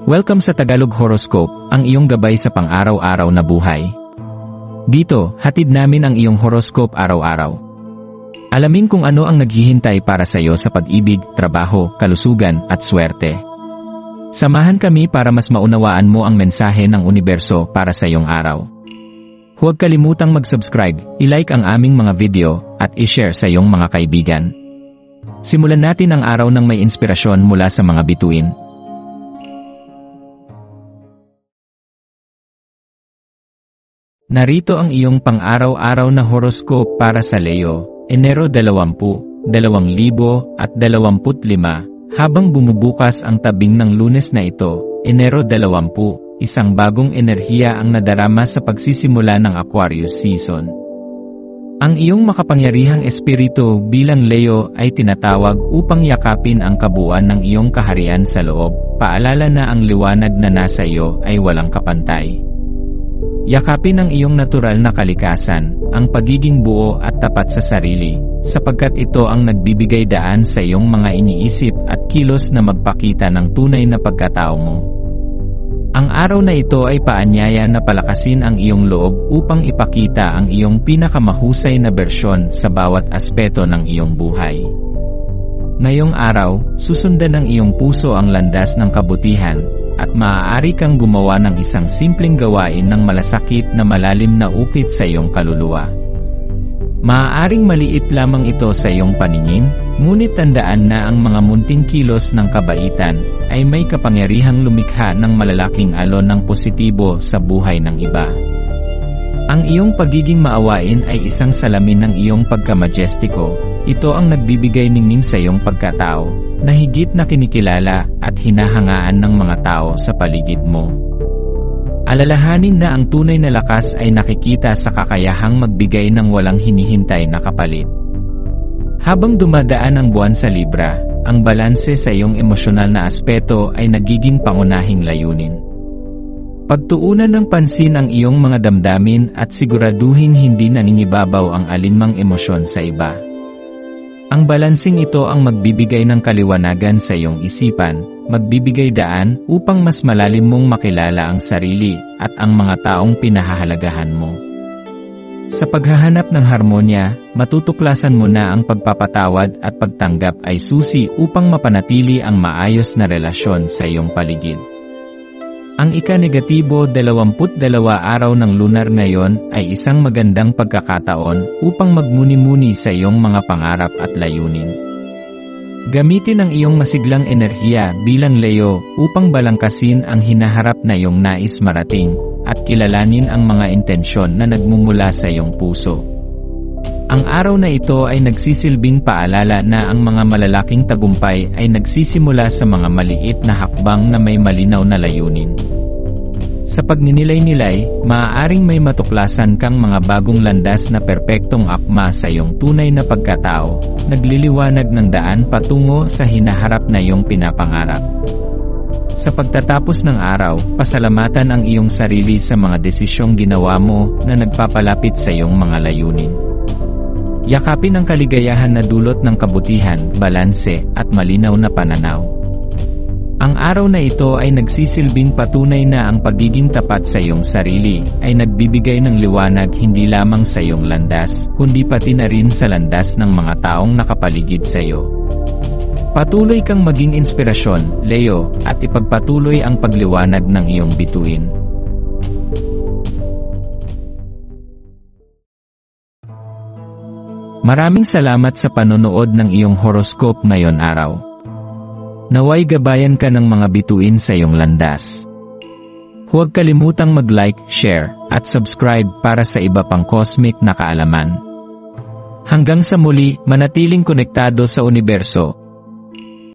Welcome sa Tagalog Horoscope, ang iyong gabay sa pang-araw-araw na buhay. Dito, hatid namin ang iyong horoscope araw-araw. Alamin kung ano ang naghihintay para sa iyo sa pag-ibig, trabaho, kalusugan, at swerte. Samahan kami para mas maunawaan mo ang mensahe ng universo para sa iyong araw. Huwag kalimutang mag-subscribe, i-like ang aming mga video, at i-share sa iyong mga kaibigan. Simulan natin ang araw ng may inspirasyon mula sa mga bituin. Narito ang iyong pang-araw-araw na horoscope para sa Leo, Enero 20, 2025, habang bumubukas ang tabing ng Lunes na ito, Enero 20, isang bagong enerhiya ang nadarama sa pagsisimula ng Aquarius season. Ang iyong makapangyarihang espiritu bilang Leo ay tinatawag upang yakapin ang kabuuan ng iyong kaharian sa loob, paalala na ang liwanag na nasa iyo ay walang kapantay. Yakapin ang iyong natural na kalikasan, ang pagiging buo at tapat sa sarili, sapagkat ito ang nagbibigay daan sa iyong mga iniisip at kilos na magpakita ng tunay na pagkatao mo. Ang araw na ito ay paanyaya na palakasin ang iyong loob upang ipakita ang iyong pinakamahusay na bersyon sa bawat aspeto ng iyong buhay. Ngayong araw, susundan ng iyong puso ang landas ng kabutihan, at maaari kang gumawa ng isang simpleng gawain ng malasakit na malalim na ukit sa iyong kaluluwa. Maaaring maliit lamang ito sa iyong paningin, ngunit tandaan na ang mga munting kilos ng kabaitan ay may kapangyarihang lumikha ng malalaking alon ng positibo sa buhay ng iba. Ang iyong pagiging maawain ay isang salamin ng iyong pagkamajestiko. Ito ang nagbibigay ningning sa iyong pagkatao, na higit na kinikilala at hinahangaan ng mga tao sa paligid mo. Alalahanin na ang tunay na lakas ay nakikita sa kakayahang magbigay ng walang hinihintay na kapalit. Habang dumadaan ang buwan sa Libra, ang balanse sa iyong emosyonal na aspeto ay nagiging pangunahing layunin. Pagtuunan ng pansin ang iyong mga damdamin at siguraduhin hindi nangingibabaw ang alinmang emosyon sa iba. Ang balansing ito ang magbibigay ng kaliwanagan sa iyong isipan, magbibigay daan upang mas malalim mong makilala ang sarili at ang mga taong pinahahalagahan mo. Sa paghahanap ng harmonya, matutuklasan mo na ang pagpapatawad at pagtanggap ay susi upang mapanatili ang maayos na relasyon sa iyong paligid. Ang ika-negatibo 22 araw ng lunar ngayon ay isang magandang pagkakataon upang magmuni-muni sa iyong mga pangarap at layunin. Gamitin ang iyong masiglang enerhiya bilang Leo upang balangkasin ang hinaharap na iyong nais marating at kilalanin ang mga intensyon na nagmumula sa iyong puso. Ang araw na ito ay nagsisilbing paalala na ang mga malalaking tagumpay ay nagsisimula sa mga maliit na hakbang na may malinaw na layunin. Sa pagninilay-nilay, maaaring may matuklasan kang mga bagong landas na perpektong akma sa iyong tunay na pagkatao, nagliliwanag ng daan patungo sa hinaharap na iyong pinapangarap. Sa pagtatapos ng araw, pasalamatan ang iyong sarili sa mga desisyong ginawa mo na nagpapalapit sa iyong mga layunin. Yakapin ang kaligayahan na dulot ng kabutihan, balanse, at malinaw na pananaw. Ang araw na ito ay nagsisilbing patunay na ang pagiging tapat sa iyong sarili ay nagbibigay ng liwanag hindi lamang sa iyong landas, kundi pati na rin sa landas ng mga taong nakapaligid sa iyo. Patuloy kang maging inspirasyon, Leo, at ipagpatuloy ang pagliwanag ng iyong bituin. Maraming salamat sa panonood ng iyong horoscope ngayon araw. Naway gabayan ka ng mga bituin sa iyong landas. Huwag kalimutang mag-like, share, at subscribe para sa iba pang cosmic na kaalaman. Hanggang sa muli, manatiling konektado sa universo.